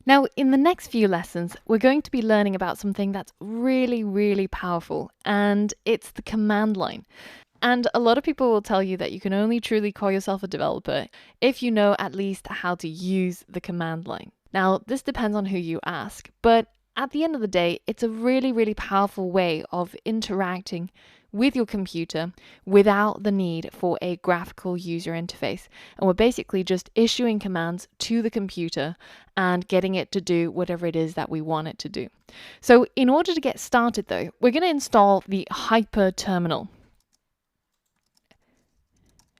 Now, in the next few lessons, we're going to be learning about something that's really, really powerful, and it's the command line. And a lot of people will tell you that you can only truly call yourself a developer if you know at least how to use the command line. Now, this depends on who you ask, but at the end of the day, it's a really, really powerful way of interacting with your computer without the need for a graphical user interface. And we're basically just issuing commands to the computer and getting it to do whatever it is that we want it to do. So in order to get started though, we're going to install the Hyper terminal.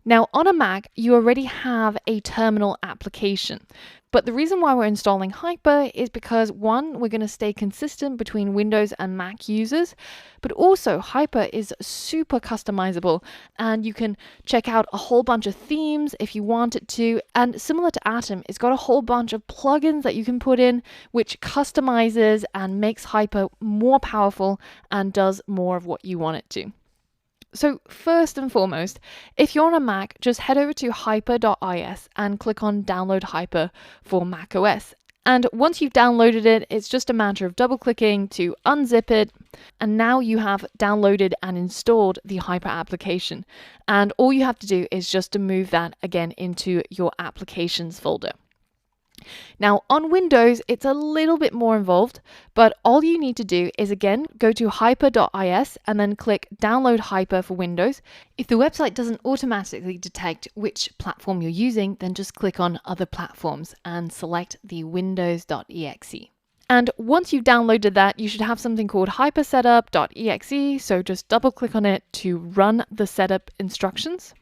Now on a Mac, you already have a terminal application. But the reason why we're installing Hyper is because one, we're going to stay consistent between Windows and Mac users, but also Hyper is super customizable and you can check out a whole bunch of themes if you wanted to. And similar to Atom, it's got a whole bunch of plugins that you can put in, which customizes and makes Hyper more powerful and does more of what you want it to. So first and foremost, if you're on a Mac, just head over to hyper.is and click on Download Hyper for macOS. And once you've downloaded it, it's just a matter of double clicking to unzip it. And now you have downloaded and installed the Hyper application. And all you have to do is just to move that again into your applications folder. Now on Windows, it's a little bit more involved, but all you need to do is again, go to hyper.is and then click download Hyper for Windows. If the website doesn't automatically detect which platform you're using, then just click on other platforms and select the windows.exe. And once you've downloaded that, you should have something called hypersetup.exe. So just double click on it to run the setup instructions.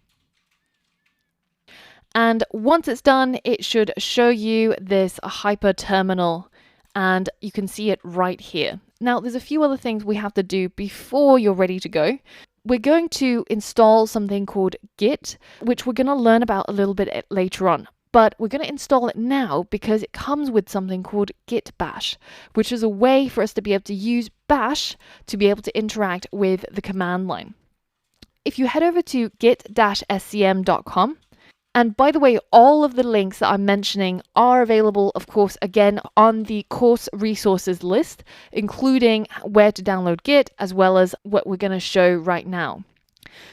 And once it's done, it should show you this Hyper terminal and you can see it right here. Now, there's a few other things we have to do before you're ready to go. We're going to install something called Git, which we're going to learn about a little bit later on. But we're going to install it now because it comes with something called Git Bash, which is a way for us to be able to use Bash to be able to interact with the command line. If you head over to git-scm.com, and by the way, all of the links that I'm mentioning are available, of course, again, on the course resources list, including where to download Git, as well as what we're going to show right now.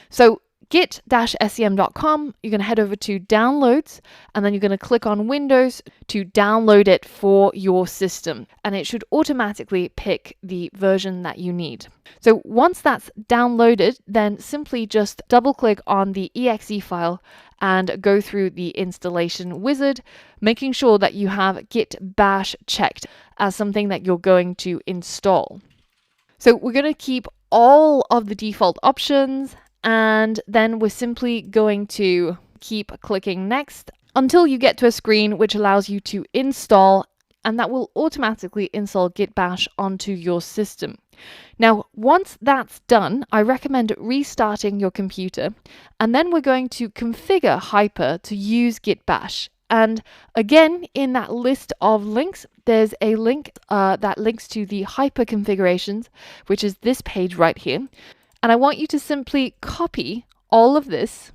So git-scm.com, you're going to head over to downloads, and then you're going to click on Windows to download it for your system. And it should automatically pick the version that you need. So once that's downloaded, then simply just double click on the exe file and go through the installation wizard, making sure that you have Git Bash checked as something that you're going to install. So we're going to keep all of the default options, and then we're simply going to keep clicking next until you get to a screen which allows you to install, and that will automatically install Git Bash onto your system. Now, once that's done, I recommend restarting your computer, and then we're going to configure Hyper to use Git Bash. And again, in that list of links, there's a link that links to the Hyper configurations, which is this page right here. And I want you to simply copy all of this,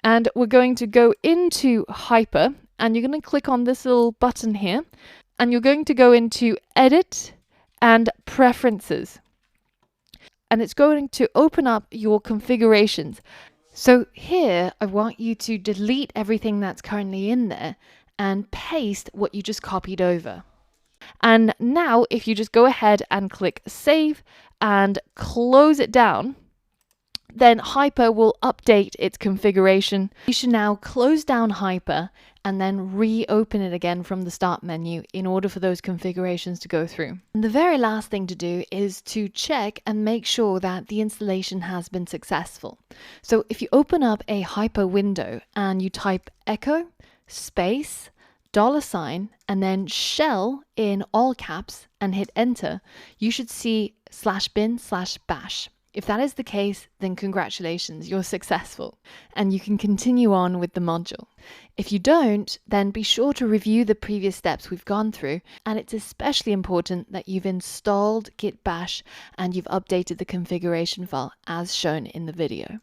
and we're going to go into Hyper, and you're going to click on this little button here, and you're going to go into Edit and Preferences. And it's going to open up your configurations. So here, I want you to delete everything that's currently in there and paste what you just copied over. And now if you just go ahead and click Save and close it down, then Hyper will update its configuration. You should now close down Hyper and then reopen it again from the start menu in order for those configurations to go through. And the very last thing to do is to check and make sure that the installation has been successful. So if you open up a Hyper window and you type echo space $, and then shell in all caps and hit enter, you should see /bin/bash. If that is the case, then congratulations, you're successful and you can continue on with the module. If you don't, then be sure to review the previous steps we've gone through, and it's especially important that you've installed Git Bash and you've updated the configuration file as shown in the video.